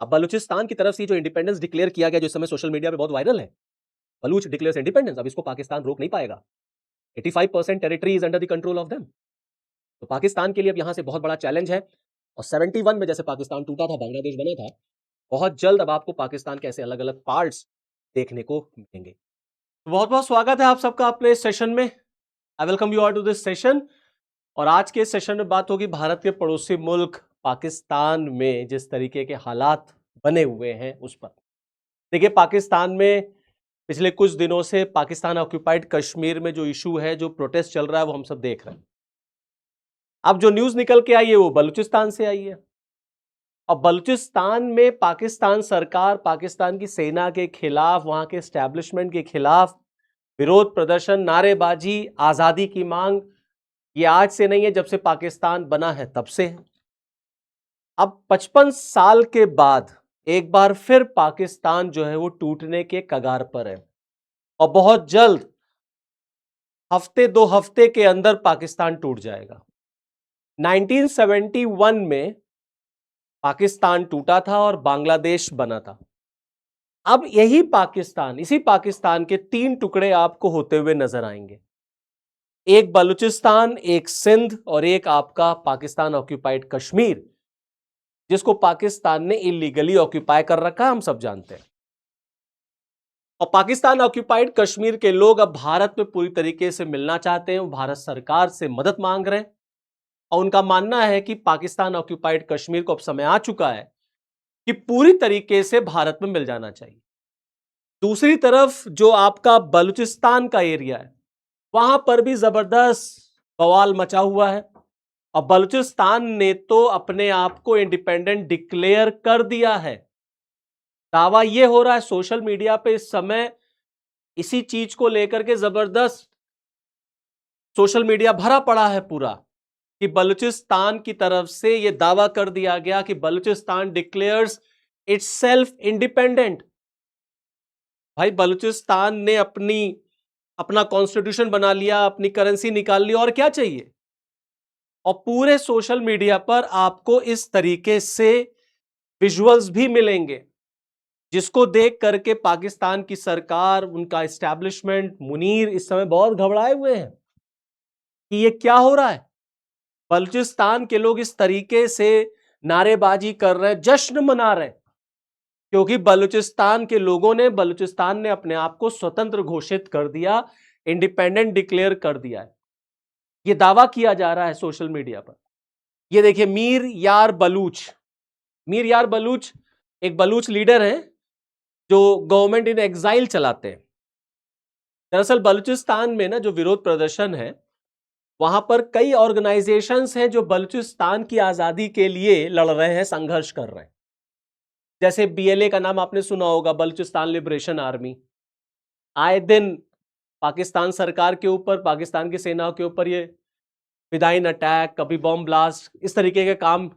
अब बलूचिस्तान की तरफ से जो इंडिपेंडेंस डिक्लेयर किया गया, जो इस समय सोशल मीडिया पे बहुत वायरल है, बलूच डिक्लेयर्स इंडिपेंडेंस, अब इसको पाकिस्तान रोक नहीं पाएगा। 85% territory is under the control of them. तो पाकिस्तान के लिए अब यहां से बहुत बड़ा चैलेंज है। और 71 में जैसे पाकिस्तान टूटा था, बांग्लादेश बना था, बहुत जल्द अब आपको पाकिस्तान के ऐसे अलग अलग पार्ट्स देखने को मिलेंगे। तो बहुत बहुत स्वागत है आप सबका अपने इस सेशन में। I welcome you all to this session. और आज के सेशन में बात होगी भारत के पड़ोसी मुल्क पाकिस्तान में जिस तरीके के हालात बने हुए हैं उस पर। देखिए, पाकिस्तान में पिछले कुछ दिनों से पाकिस्तान ऑक्यूपाइड कश्मीर में जो इशू है, जो प्रोटेस्ट चल रहा है, वो हम सब देख रहे हैं। अब जो न्यूज निकल के आई है वो बलूचिस्तान से आई है। अब बलूचिस्तान में पाकिस्तान सरकार, पाकिस्तान की सेना के खिलाफ, वहां के एस्टैब्लिशमेंट के खिलाफ विरोध प्रदर्शन, नारेबाजी, आजादी की मांग, ये आज से नहीं है, जब से पाकिस्तान बना है तब से है। अब 55 साल के बाद एक बार फिर पाकिस्तान जो है वो टूटने के कगार पर है। और बहुत जल्द, हफ्ते 2 हफ्ते के अंदर पाकिस्तान टूट जाएगा। 1971 में पाकिस्तान टूटा था और बांग्लादेश बना था। अब यही पाकिस्तान, इसी पाकिस्तान के 3 टुकड़े आपको होते हुए नजर आएंगे। एक बलूचिस्तान, एक सिंध और एक आपका पाकिस्तान ऑक्यूपाइड कश्मीर, जिसको पाकिस्तान ने इलीगली ऑक्यूपाई कर रखा, हम सब जानते हैं। और पाकिस्तान ऑक्यूपाइड कश्मीर के लोग अब भारत में पूरी तरीके से मिलना चाहते हैं, वो भारत सरकार से मदद मांग रहे हैं। और उनका मानना है कि पाकिस्तान ऑक्यूपाइड कश्मीर को अब समय आ चुका है कि पूरी तरीके से भारत में मिल जाना चाहिए। दूसरी तरफ जो आपका बलूचिस्तान का एरिया है, वहां पर भी जबरदस्त बवाल मचा हुआ है। और बलूचिस्तान ने तो अपने आप को इंडिपेंडेंट डिक्लेयर कर दिया है। दावा यह हो रहा है सोशल मीडिया पे इस समय, इसी चीज को लेकर के जबरदस्त सोशल मीडिया भरा पड़ा है पूरा, कि बलूचिस्तान की तरफ से यह दावा कर दिया गया कि बलूचिस्तान डिक्लेयर्स इटसेल्फ इंडिपेंडेंट। भाई, बलूचिस्तान ने अपना कॉन्स्टिट्यूशन बना लिया, अपनी करेंसी निकाल ली, और क्या चाहिए। और पूरे सोशल मीडिया पर आपको इस तरीके से विजुअल्स भी मिलेंगे, जिसको देख करके पाकिस्तान की सरकार, उनका एस्टैब्लिशमेंट, मुनीर इस समय बहुत घबराए हुए हैं कि ये क्या हो रहा है। बलूचिस्तान के लोग इस तरीके से नारेबाजी कर रहे हैं, जश्न मना रहे हैं, क्योंकि बलूचिस्तान ने अपने आप को स्वतंत्र घोषित कर दिया, इंडिपेंडेंट डिक्लेयर कर दिया है। यह दावा किया जा रहा है सोशल मीडिया पर। यह देखिए, मीर यार बलूच एक बलूच लीडर हैं जो गवर्नमेंट इन एग्जाइल चलाते हैं। दरअसल बलूचिस्तान में ना जो विरोध प्रदर्शन है, वहां पर कई ऑर्गेनाइजेशंस हैं जो बलूचिस्तान की आजादी के लिए लड़ रहे हैं, संघर्ष कर रहे हैं। जैसे BLA का नाम आपने सुना होगा, बलूचिस्तान लिबरेशन आर्मी। आए दिन पाकिस्तान सरकार के ऊपर, पाकिस्तान की सेनाओं के ऊपर ये फिदाइन अटैक, कभी बॉम्ब ब्लास्ट, इस तरीके के काम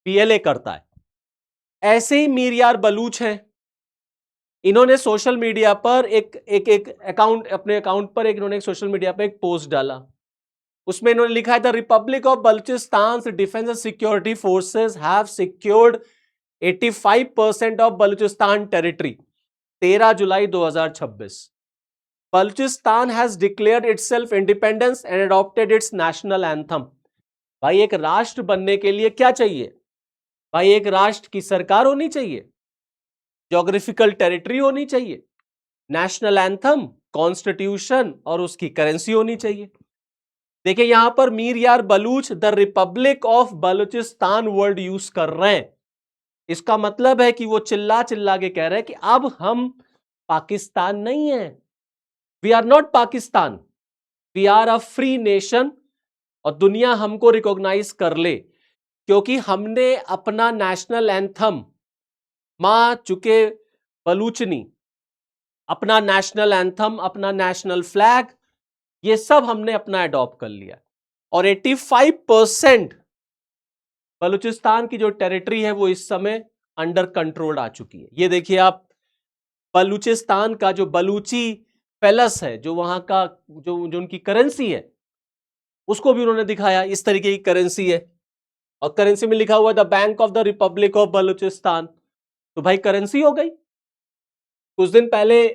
BLA करता है। ऐसे ही मीर यार बलूच हैं। इन्होंने सोशल मीडिया पर एक अकाउंट, अपने अकाउंट पर इन्होंने सोशल मीडिया पर एक पोस्ट डाला। उसमें इन्होंने लिखा है, the Republic of Balochistan defence and security forces have secured 85% of Balochistan territory. 13 July 2026। Balochistan has declared itself independence and adopted it's national anthem. भाई, एक राष्ट्र बनने के लिए क्या चाहिए? भाई, एक राष्ट्र की सरकार होनी चाहिए, ज्योग्राफिकल टेरिटरी होनी चाहिए, नेशनल एंथम, कॉन्स्टिट्यूशन और उसकी करेंसी होनी चाहिए। देखिए, यहां पर मीर यार Baloch the Republic of Balochistan word use कर रहे हैं। इसका मतलब है कि वो चिल्ला चिल्ला के कह रहे हैं कि अब हम पाकिस्तान नहीं है, we are not Pakistan, we are a free nation. और दुनिया हमको रिकॉग्नाइज कर ले, क्योंकि हमने अपना नेशनल एंथम, मां चुके बलूचनी, अपना नेशनल एंथम, अपना नेशनल फ्लैग, ये सब हमने अपना अडॉप्ट कर लिया। और 85% बलूचिस्तान की जो टेरिटरी है वो इस समय अंडर कंट्रोल आ चुकी है। ये देखिए आप, बलूचिस्तान का जो बलूची पैलेस है, जो वहां का जो उनकी करेंसी है, उसको भी उन्होंने दिखाया। इस तरीके की करेंसी है और करेंसी में लिखा हुआ है the bank of the Republic of Balochistan. तो भाई करेंसी हो गई। कुछ दिन पहले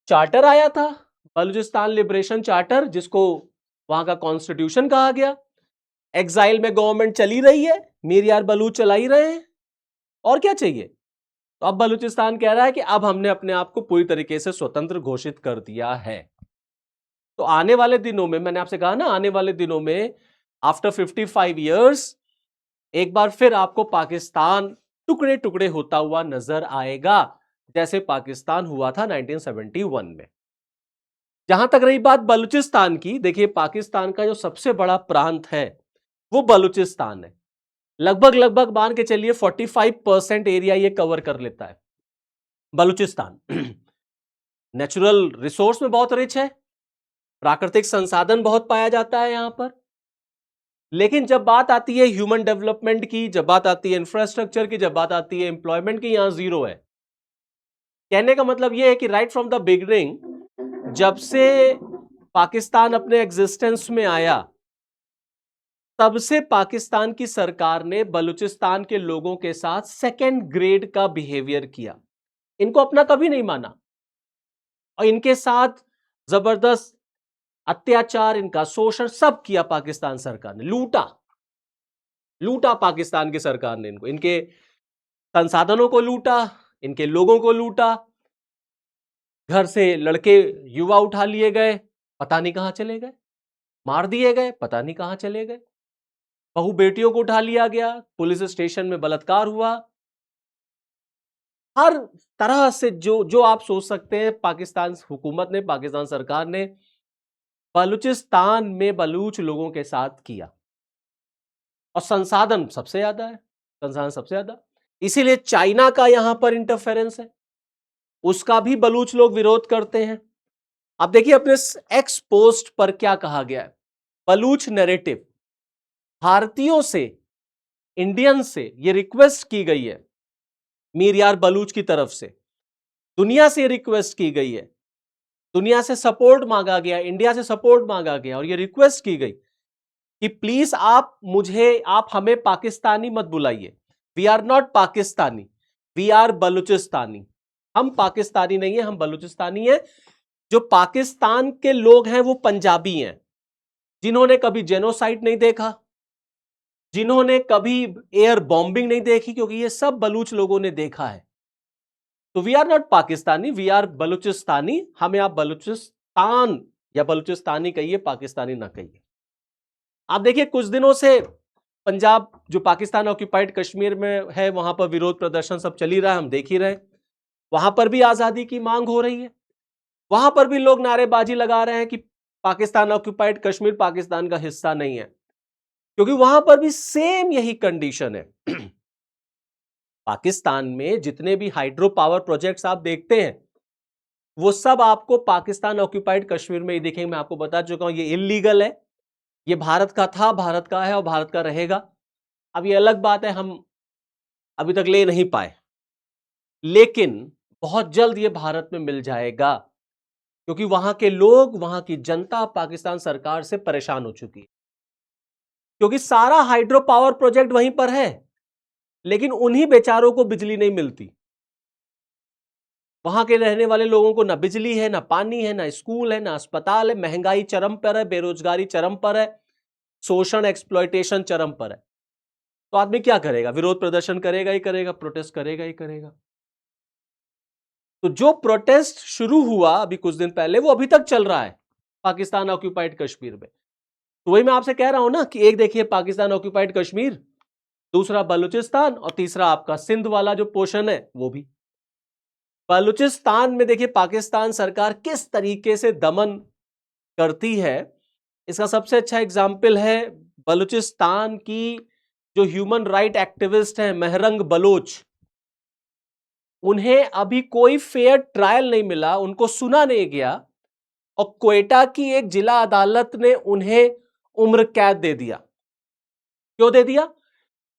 चार्टर आया था, बलूचिस्तान लिबरेशन चार्टर, जिसको वहां का कॉन्स्टिट्यूशन कहा गया। एग्जाइल में गवर्नमेंट चली रही है, मीर यार बलूच चला ही रहे हैं, और क्या चाहिए। तो अब बलूचिस्तान कह रहा है कि अब हमने अपने आप को पूरी तरीके से स्वतंत्र घोषित कर दिया है। तो आने वाले दिनों में, मैंने आपसे कहा ना, आने वाले दिनों में आफ्टर 55 ईयर्स एक बार फिर आपको पाकिस्तान टुकड़े टुकड़े होता हुआ नजर आएगा, जैसे पाकिस्तान हुआ था 1971 में। जहां तक रही बात बलूचिस्तान की, देखिए पाकिस्तान का जो सबसे बड़ा प्रांत है वो बलूचिस्तान है। लगभग लगभग मान के चलिए 45% एरिया ये कवर कर लेता है बलूचिस्तान। नेचुरल रिसोर्स में बहुत रिच है, प्राकृतिक संसाधन बहुत पाया जाता है यहां पर। लेकिन जब बात आती है ह्यूमन डेवलपमेंट की, जब बात आती है इंफ्रास्ट्रक्चर की, जब बात आती है एम्प्लॉयमेंट की, यहां जीरो है। कहने का मतलब यह है कि राइट फ्रॉम द बिगिनिंग, जब से पाकिस्तान अपने एग्जिस्टेंस में आया, तब से पाकिस्तान की सरकार ने बलूचिस्तान के लोगों के साथ सेकेंड ग्रेड का बिहेवियर किया। इनको अपना कभी नहीं माना और इनके साथ जबरदस्त अत्याचार, इनका शोषण सब किया पाकिस्तान सरकार ने। लूटा लूटा पाकिस्तान की सरकार ने इनको, इनके संसाधनों को लूटा, इनके लोगों को लूटा। घर से लड़के युवा उठा लिए गए, पता नहीं कहां चले गए, मार दिए गए, पता नहीं कहां चले गए। बहू बेटियों को उठा लिया गया, पुलिस स्टेशन में बलात्कार हुआ। हर तरह से जो जो आप सोच सकते हैं, पाकिस्तान हुकूमत ने, पाकिस्तान सरकार ने बलूचिस्तान में बलूच लोगों के साथ किया। और संसाधन सबसे ज्यादा है, संसाधन सबसे ज्यादा, इसीलिए चाइना का यहां पर इंटरफेरेंस है, उसका भी बलूच लोग विरोध करते हैं। अब देखिए अपने एक्स पोस्ट पर क्या कहा गया है, बलूच नैरेटिव। भारतीयों से, इंडियन से यह रिक्वेस्ट की गई है, मीर यार बलूच की तरफ से दुनिया से रिक्वेस्ट की गई है, दुनिया से सपोर्ट मांगा गया, इंडिया से सपोर्ट मांगा गया और यह रिक्वेस्ट की गई कि प्लीज आप हमें पाकिस्तानी मत बुलाइए। We are not Pakistani, we are Balochistani. हम पाकिस्तानी नहीं है, हम बलूचिस्तानी है। जो पाकिस्तान के लोग हैं वो पंजाबी हैं, जिन्होंने कभी जेनोसाइड नहीं देखा, जिन्होंने कभी एयर बॉम्बिंग नहीं देखी, क्योंकि ये सब बलूच लोगों ने देखा है। तो we are not Pakistani, we are Balochistani. हमें आप बलूचिस्तान या बलूचिस्तानी कहिए, पाकिस्तानी ना कहिए। आप देखिए कुछ दिनों से पंजाब, जो पाकिस्तान ऑक्यूपाइड कश्मीर में है, वहां पर विरोध प्रदर्शन सब चल ही रहा है, हम देख ही रहे हैं। वहां पर भी आजादी की मांग हो रही है, वहां पर भी लोग नारेबाजी लगा रहे हैं कि पाकिस्तान ऑक्यूपाइड कश्मीर पाकिस्तान का हिस्सा नहीं है, क्योंकि वहां पर भी सेम यही कंडीशन है। पाकिस्तान में जितने भी हाइड्रो पावर प्रोजेक्ट्स आप देखते हैं, वो सब आपको पाकिस्तान ऑक्यूपाइड कश्मीर में ही दिखेंगे। मैं आपको बता चुका हूं, ये इलीगल है, ये भारत का था, भारत का है और भारत का रहेगा। अब ये अलग बात है, हम अभी तक ले नहीं पाए, लेकिन बहुत जल्द ये भारत में मिल जाएगा, क्योंकि वहां के लोग, वहां की जनता पाकिस्तान सरकार से परेशान हो चुकी है। क्योंकि सारा हाइड्रो पावर प्रोजेक्ट वहीं पर है, लेकिन उन्हीं बेचारों को बिजली नहीं मिलती। वहां के रहने वाले लोगों को ना बिजली है, ना पानी है, ना स्कूल है, ना अस्पताल है। महंगाई चरम पर है, बेरोजगारी चरम पर है, शोषण, एक्सप्लॉयटेशन चरम पर है। तो आदमी क्या करेगा? विरोध प्रदर्शन करेगा ही करेगा, प्रोटेस्ट करेगा ही करेगा। तो जो प्रोटेस्ट शुरू हुआ अभी कुछ दिन पहले, वो अभी तक चल रहा है पाकिस्तान ऑक्यूपाइड कश्मीर में। तो वही मैं आपसे कह रहा हूं ना कि एक देखिए पाकिस्तान ऑक्यूपाइड कश्मीर, दूसरा बलूचिस्तान और तीसरा आपका सिंध वाला जो पोर्शन है वो भी। बलूचिस्तान में देखिए पाकिस्तान सरकार किस तरीके से दमन करती है, इसका सबसे अच्छा एग्जाम्पल है बलूचिस्तान की जो ह्यूमन राइट एक्टिविस्ट है मेहरंग बलोच। उन्हें अभी कोई फेयर ट्रायल नहीं मिला, उनको सुना नहीं गया और क्वेटा की एक जिला अदालत ने उन्हें उम्र कैद दे दिया। क्यों दे दिया?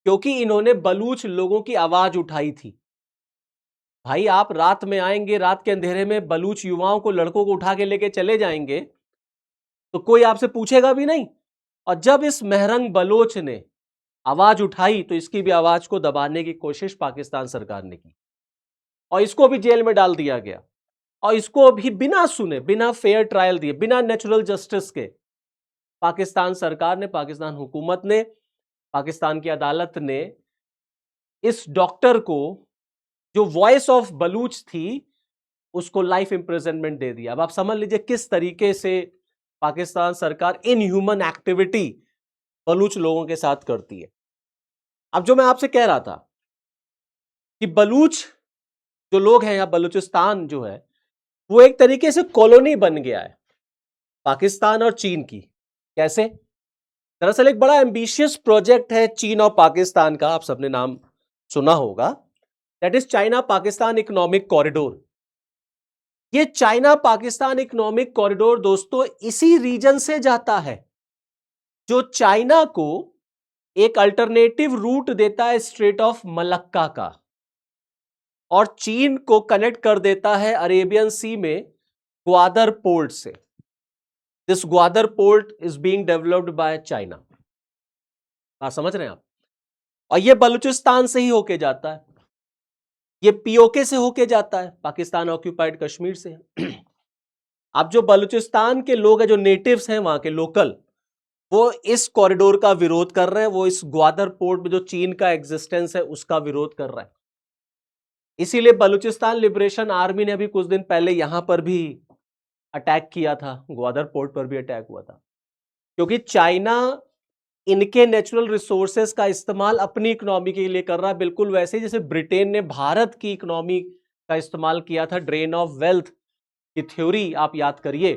क्योंकि इन्होंने बलूच लोगों की आवाज उठाई थी। भाई आप रात में आएंगे, रात के अंधेरे में बलूच युवाओं को, लड़कों को उठा के लेके चले जाएंगे, तो कोई आपसे पूछेगा भी नहीं। और जब इस मेहरंग बलोच ने आवाज उठाई, तो इसकी भी आवाज को दबाने की कोशिश पाकिस्तान सरकार ने की। और इसको भी जेल में डाल दिया गया, और इसको भी बिना सुने, बिना फेयर ट्रायल दिए, बिना नेचुरल जस्टिस के पाकिस्तान सरकार ने, पाकिस्तान हुकूमत ने, पाकिस्तान की अदालत ने इस डॉक्टर को, जो वॉइस ऑफ बलूच थी, उसको लाइफ इंप्रिजनमेंट दे दिया। अब आप समझ लीजिए किस तरीके से पाकिस्तान सरकार इनह्यूमन एक्टिविटी बलूच लोगों के साथ करती है। अब जो मैं आपसे कह रहा था कि बलूच जो लोग हैं, या बलूचिस्तान जो है, वो एक तरीके से कॉलोनी बन गया है पाकिस्तान और चीन की। कैसे? दरअसल एक बड़ा एम्बिशियस प्रोजेक्ट है चीन और पाकिस्तान का, आप सबने नाम सुना होगा, that is China Pakistan economic corridor. ये चाइना पाकिस्तान इकोनॉमिक कॉरिडोर दोस्तों इसी रीजन से जाता है जो चाइना को एक अल्टरनेटिव रूट देता है स्ट्रेट ऑफ मलक्का का, और चीन को कनेक्ट कर देता है अरेबियन सी में ग्वादर पोर्ट से। This Gwadar port is being developed by China. आप समझ रहे हैं आप? और ये बलूचिस्तान से ही होके जाता है, ये पीओके से होके जाता है, पाकिस्तान ऑक्यूपाइड कश्मीर से। अब जो बलूचिस्तान के लोग हैं, जो नेटिव्स हैं वहां के लोकल, वो इस कॉरिडोर का विरोध कर रहे हैं, वो इस ग्वादर पोर्ट में जो चीन का एग्जिस्टेंस है उसका विरोध कर रहा है। इसीलिए बलूचिस्तान लिबरेशन आर्मी ने अभी कुछ दिन पहले यहां पर भी अटैक किया था, ग्वादर पोर्ट पर भी अटैक हुआ था, क्योंकि चाइना इनके नेचुरल रिसोर्सेज का इस्तेमाल अपनी इकोनॉमी के लिए कर रहा है, बिल्कुल वैसे ही जैसे ब्रिटेन ने भारत की इकोनॉमी का इस्तेमाल किया था ड्रेन ऑफ वेल्थ की थ्योरी, आप याद करिए।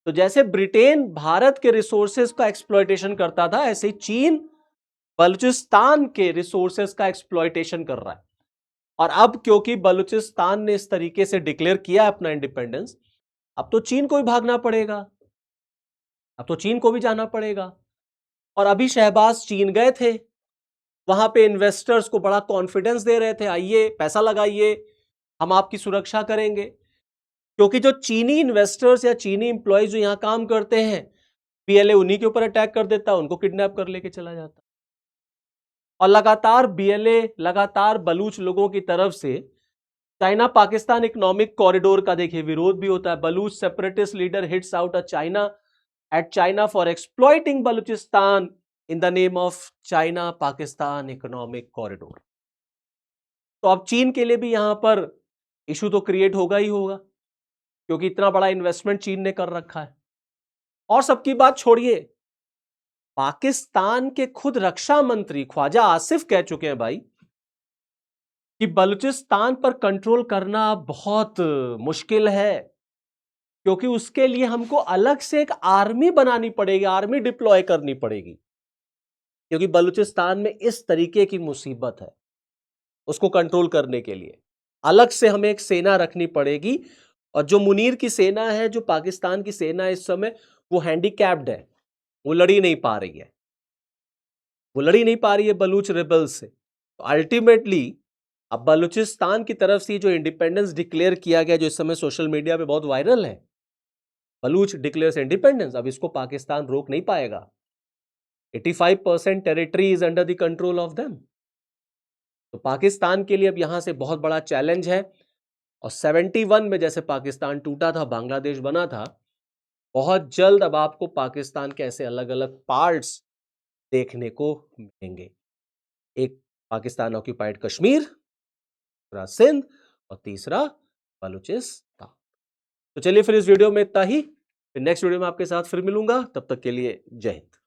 तो जैसे ब्रिटेन भारत के रिसोर्सेज का एक्सप्लॉयटेशन करता था, ऐसे ही चीन बलूचिस्तान के रिसोर्सेज का एक्सप्लॉयटेशन कर रहा है। और अब क्योंकि बलूचिस्तान ने इस तरीके से डिक्लेयर किया अपना इंडिपेंडेंस, अब तो चीन को भी भागना पड़ेगा, अब तो चीन को भी जाना पड़ेगा। और अभी शहबाज चीन गए थे, वहां पे इन्वेस्टर्स को बड़ा कॉन्फिडेंस दे रहे थे, आइए पैसा लगाइए, हम आपकी सुरक्षा करेंगे। क्योंकि जो चीनी इन्वेस्टर्स या चीनी इंप्लॉयज जो यहां काम करते हैं, पीएलए उन्हीं के ऊपर अटैक कर देता है, उनको किडनैप कर लेके चला जाता। और लगातार बीएलए, लगातार बलूच लोगों की तरफ से चाइना पाकिस्तान इकोनॉमिक कॉरिडोर का देखिए विरोध भी होता है। Baloch separatist leader hits out at China for exploiting Balochistan in the name of China Pakistan Economic Corridor। तो अब चीन के लिए भी यहां पर इशू तो क्रिएट होगा ही होगा, क्योंकि इतना बड़ा इन्वेस्टमेंट चीन ने कर रखा है। और सबकी बात छोड़िए, पाकिस्तान के खुद रक्षा मंत्री ख्वाजा आसिफ कह चुके हैं भाई कि बलूचिस्तान पर कंट्रोल करना बहुत मुश्किल है, क्योंकि उसके लिए हमको अलग से एक आर्मी बनानी पड़ेगी, आर्मी डिप्लॉय करनी पड़ेगी, क्योंकि बलूचिस्तान में इस तरीके की मुसीबत है, उसको कंट्रोल करने के लिए अलग से हमें एक सेना रखनी पड़ेगी। और जो मुनीर की सेना है, जो पाकिस्तान की सेना है इस समय, वो हैंडीकैप्ड है, वो लड़ी नहीं पा रही है, वो लड़ी नहीं पा रही है बलूच रिबल्स से। तो अल्टीमेटली अब बलूचिस्तान की तरफ से जो इंडिपेंडेंस डिक्लेयर किया गया, जो इस समय सोशल मीडिया पे बहुत वायरल है, बलूच डिक्लेयर्स इंडिपेंडेंस, अब इसको पाकिस्तान रोक नहीं पाएगा। 85% territory is under the control of them. तो पाकिस्तान के लिए अब यहां से बहुत बड़ा चैलेंज है। और 71 में जैसे पाकिस्तान टूटा था, बांग्लादेश बना था, बहुत जल्द अब आपको पाकिस्तान के ऐसे अलग अलग पार्ट्स देखने को मिलेंगे। एक पाकिस्तान ऑक्यूपाइड कश्मीर, दूसरा सिंध, और तीसरा बलूचिस्तान। तो चलिए फिर इस वीडियो में इतना ही, फिर नेक्स्ट वीडियो में आपके साथ फिर मिलूंगा, तब तक के लिए जय हिंद।